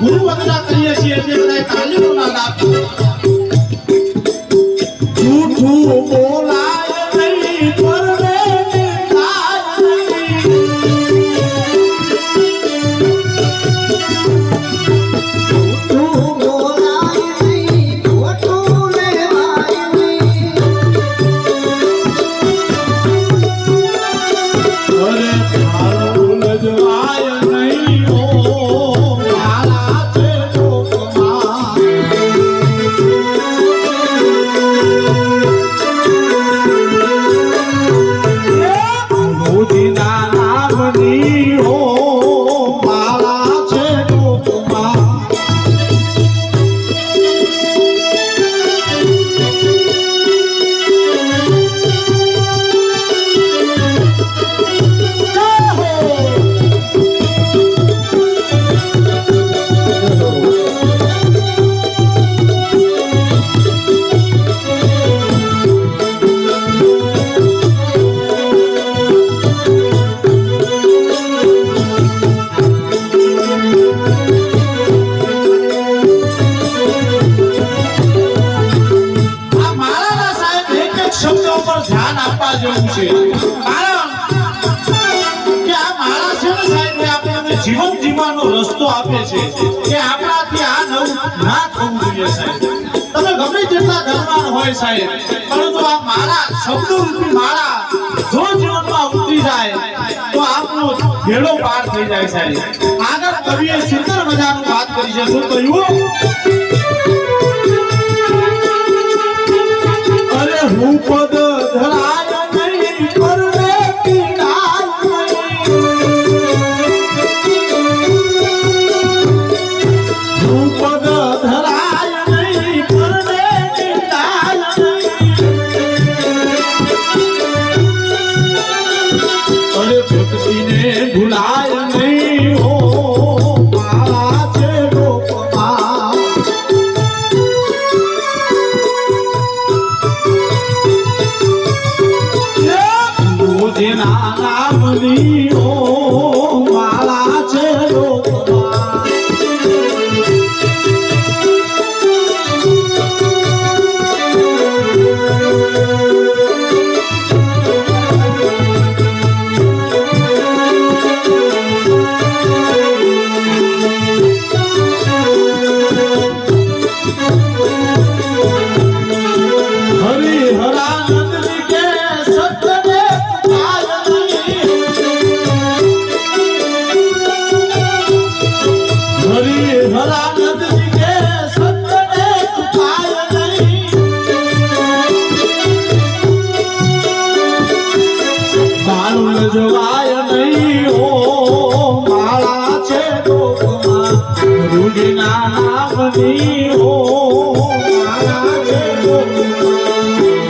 ગુરુ વંદના કરીએ છીએ તે બધા તાલીમોના લાભ જૂઠું બોલાય નહીં પરવે થાય જૂઠું બોલાય નહીં ખોટું લેવાય નહીં અરે થાળું લજવાય નહીં ઓ મારા છે લોકમાં મોદીના નામની ઓ મારા છે લોકમાં ધ્યાન આપવા જેવું છે કારણ કે આ માળા છે ને સાહેબ આપણને જીવન જીવવાનો રસ્તો આપે છે કે આપણાથી આ નવું ના થવું જોઈએ સાહેબ તમે ગમે તેટલા ધનવાન હોય સાહેબ પરંતુ આ માળા શબ્દરૂપી માળા જો જીવનમાં ઉતરી જાય તો આપણો ભેડો પાર થઈ જાય સાહેબ આગળ કવિએ સુંદર મજાનું વાત કરી છે શું કહ્યું અરે હું પદ ધરાય નહીં પરવે પીડાય નહીં હું પદ ધરાય નહીં પરવે પીડાય નહીં અરે ભક્તિને ભૂલાય નહીં હો મારા છે લોકમાં મોદીના નામની ઓ માળા છે લોકમાં હરિહરાનંદજી કે સત્યને પુકાય નહીં હરિહરાનંદજી કે સત્યને પુકાય નહીં મારું જવાય નહીં ઓ માળા છે લોકમાં ગુરુજીના નામની ઓ માળા છે લોકમાં